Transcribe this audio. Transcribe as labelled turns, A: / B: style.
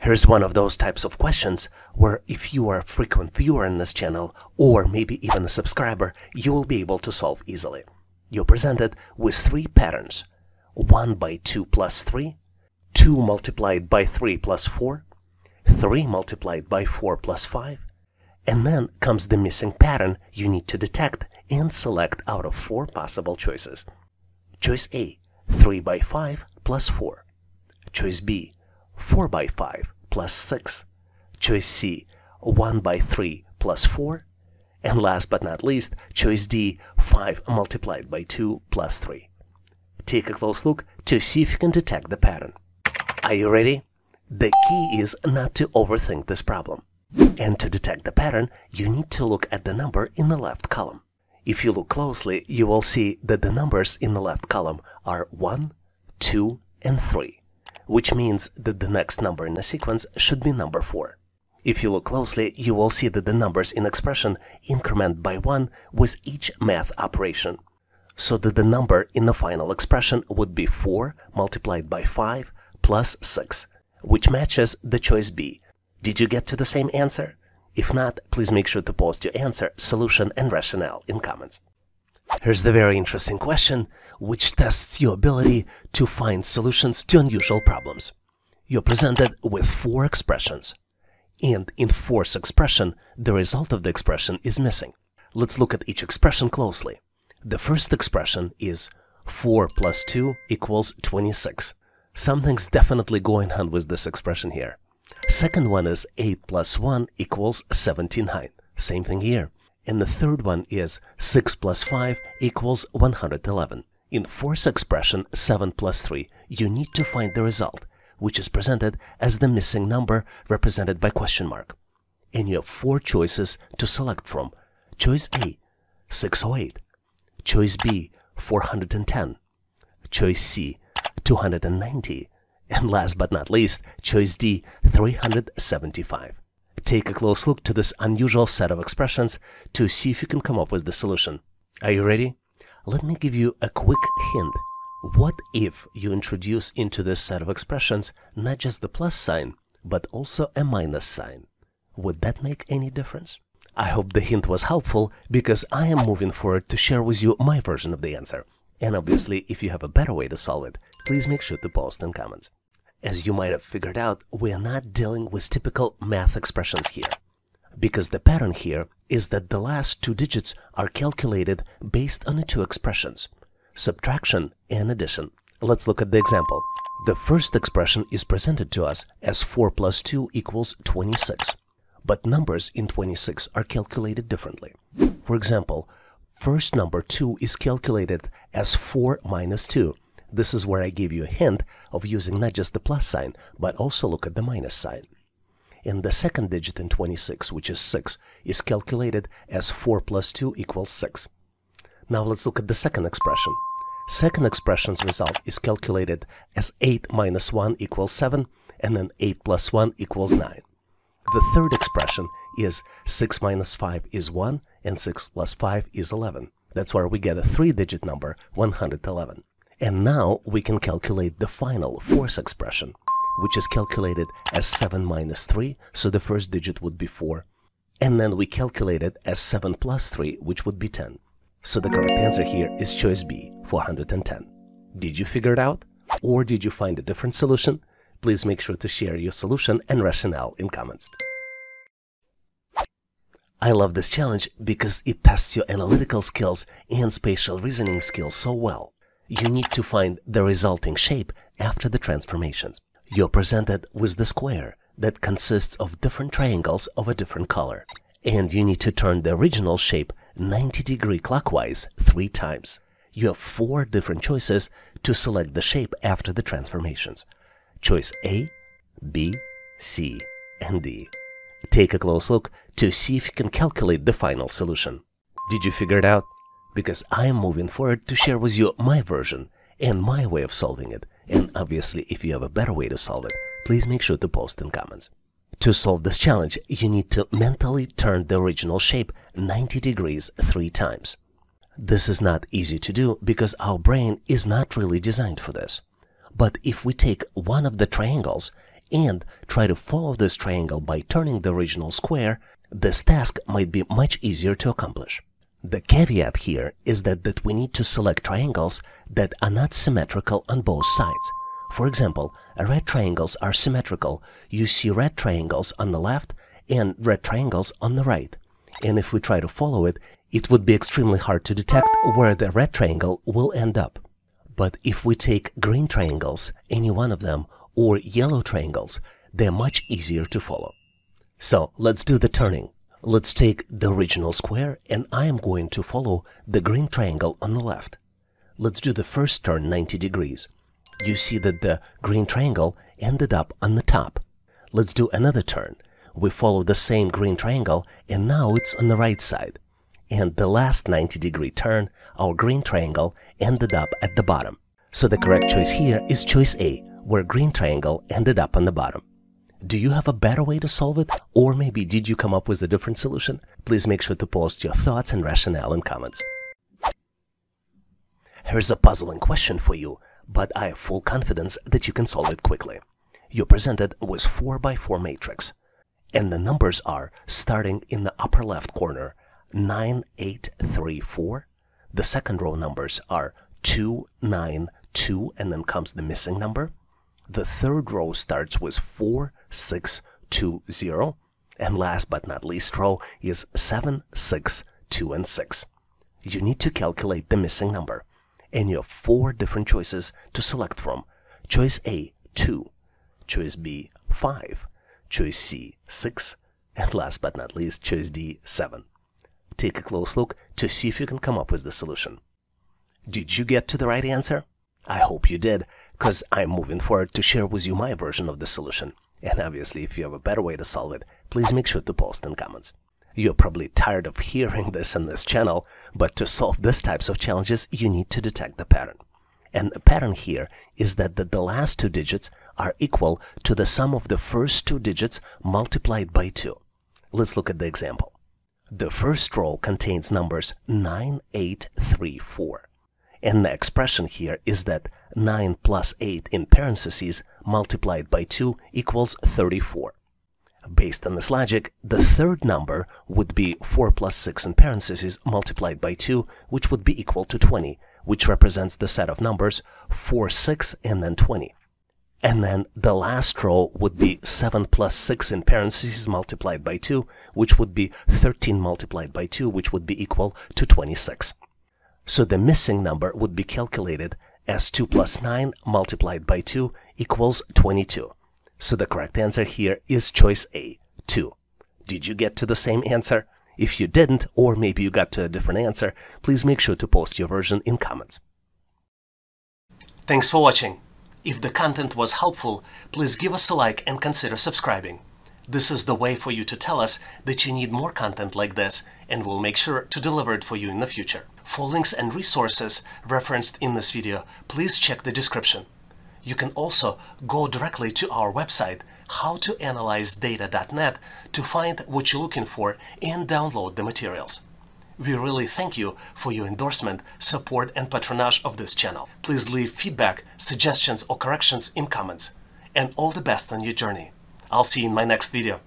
A: Here's one of those types of questions where if you are a frequent viewer in this channel, or maybe even a subscriber, you will be able to solve easily. You're presented with three patterns: 1 by 2 plus 3, 2 multiplied by 3 plus 4, 3 multiplied by 4 plus 5, and then comes the missing pattern you need to detect and select out of 4 possible choices. Choice A, 3 by 5 plus 4. Choice B, 4 by 5 plus 6. Choice C, 1 by 3 plus 4. And last but not least, choice D, 5 multiplied by 2 plus 3. Take a close look to see if you can detect the pattern. Are you ready? The key is not to overthink this problem. And to detect the pattern, you need to look at the number in the left column. If you look closely, you will see that the numbers in the left column are 1, 2, and 3, which means that the next number in the sequence should be number 4. If you look closely, you will see that the numbers in expression increment by 1 with each math operation, so that the number in the final expression would be 4 multiplied by 5 plus 6, which matches the choice B. Did you get to the same answer? If not, please make sure to post your answer, solution, and rationale in comments. Here's the very interesting question, which tests your ability to find solutions to unusual problems. You're presented with 4 expressions, and in fourth expression, the result of the expression is missing. Let's look at each expression closely. The first expression is 4 plus 2 equals 26. Something's definitely going on with this expression here. Second one is 8 plus 1 equals 79. Same thing here. And the third one is 6 plus 5 equals 111. In fourth expression, 7 plus 3, you need to find the result, which is presented as the missing number represented by question mark. And you have 4 choices to select from. Choice A, 608. Choice B, 410. Choice C, 290. And last but not least, choice D, 375. Take a close look to this unusual set of expressions to see if you can come up with the solution. Are you ready? Let me give you a quick hint. What if you introduce into this set of expressions not just the plus sign, but also a minus sign? Would that make any difference? I hope the hint was helpful, because I am moving forward to share with you my version of the answer. And obviously, if you have a better way to solve it, please make sure to post in comments. As you might have figured out, we are not dealing with typical math expressions here, because the pattern here is that the last 2 digits are calculated based on the 2 expressions, subtraction and addition. Let's look at the example. The first expression is presented to us as 4 plus 2 equals 26, but numbers in 26 are calculated differently. For example, first number 2 is calculated as 4 minus 2. This is where I gave you a hint of using not just the plus sign, but also look at the minus sign. And the second digit in 26, which is 6, is calculated as 4 plus 2 equals 6. Now let's look at the second expression. Second expression's result is calculated as 8 minus 1 equals 7, and then 8 plus 1 equals 9. The third expression is 6 minus 5 is 1, and 6 plus 5 is 11. That's where we get a 3-digit number, 111. And now we can calculate the final fourth expression, which is calculated as 7 minus 3, so the first digit would be 4. And then we calculate it as 7 plus 3, which would be 10. So the correct answer here is choice B, 410. Did you figure it out? Or did you find a different solution? Please make sure to share your solution and rationale in comments. I love this challenge because it tests your analytical skills and spatial reasoning skills so well. You need to find the resulting shape after the transformations. You're presented with the square that consists of different triangles of a different color. And you need to turn the original shape 90 degrees clockwise 3 times. You have 4 different choices to select the shape after the transformations. Choice A, B, C, and D. Take a close look to see if you can calculate the final solution. Did you figure it out? Because I am moving forward to share with you my version and my way of solving it. And obviously, if you have a better way to solve it, please make sure to post in comments. To solve this challenge, you need to mentally turn the original shape 90 degrees 3 times. This is not easy to do because our brain is not really designed for this. But if we take one of the triangles and try to follow this triangle by turning the original square, this task might be much easier to accomplish. The caveat here is that we need to select triangles that are not symmetrical on both sides. For example, red triangles are symmetrical. You see red triangles on the left and red triangles on the right. And if we try to follow it, it would be extremely hard to detect where the red triangle will end up. But if we take green triangles, any one of them, or yellow triangles, they're much easier to follow. So let's do the turning. Let's take the original square, and I am going to follow the green triangle on the left. Let's do the first turn 90 degrees. You see that the green triangle ended up on the top. Let's do another turn. We follow the same green triangle, and now it's on the right side. And the last 90-degree turn, our green triangle ended up at the bottom. So the correct choice here is choice A, where green triangle ended up on the bottom. Do you have a better way to solve it? Or maybe did you come up with a different solution? Please make sure to post your thoughts and rationale in comments. Here's a puzzling question for you, but I have full confidence that you can solve it quickly. You're presented with 4x4 matrix, and the numbers are, starting in the upper left corner, 9, 8, 3, 4. The second row numbers are 2, 9, 2, and then comes the missing number. The third row starts with 4, 6, 2, 0. And last but not least row is 7, 6, 2, and 6. You need to calculate the missing number. And you have 4 different choices to select from. Choice A, 2. Choice B, 5. Choice C, 6. And last but not least, choice D, 7. Take a close look to see if you can come up with the solution. Did you get to the right answer? I hope you did, because I'm moving forward to share with you my version of the solution. And obviously, if you have a better way to solve it, please make sure to post in comments. You're probably tired of hearing this on this channel, but to solve these types of challenges, you need to detect the pattern. And the pattern here is that the last 2 digits are equal to the sum of the first 2 digits multiplied by 2. Let's look at the example. The first row contains numbers 9, 8, 3, 4. And the expression here is that 9 plus 8 in parentheses multiplied by 2 equals 34. Based on this logic, the third number would be 4 plus 6 in parentheses multiplied by 2, which would be equal to 20, which represents the set of numbers 4, 6, and then 20. And then the last row would be 7 plus 6 in parentheses multiplied by 2, which would be 13 multiplied by 2, which would be equal to 26. So the missing number would be calculated as 2 plus 9 multiplied by 2 equals 22. So the correct answer here is choice A, 2. Did you get to the same answer? If you didn't, or maybe you got to a different answer, please make sure to post your version in comments. Thanks for watching. If the content was helpful, please give us a like and consider subscribing. This is the way for you to tell us that you need more content like this, and we'll make sure to deliver it for you in the future. For links and resources referenced in this video, please check the description. You can also go directly to our website, howtoanalyzedata.net, to find what you're looking for and download the materials. We really thank you for your endorsement, support, and patronage of this channel. Please leave feedback, suggestions, or corrections in comments. And all the best on your journey. I'll see you in my next video.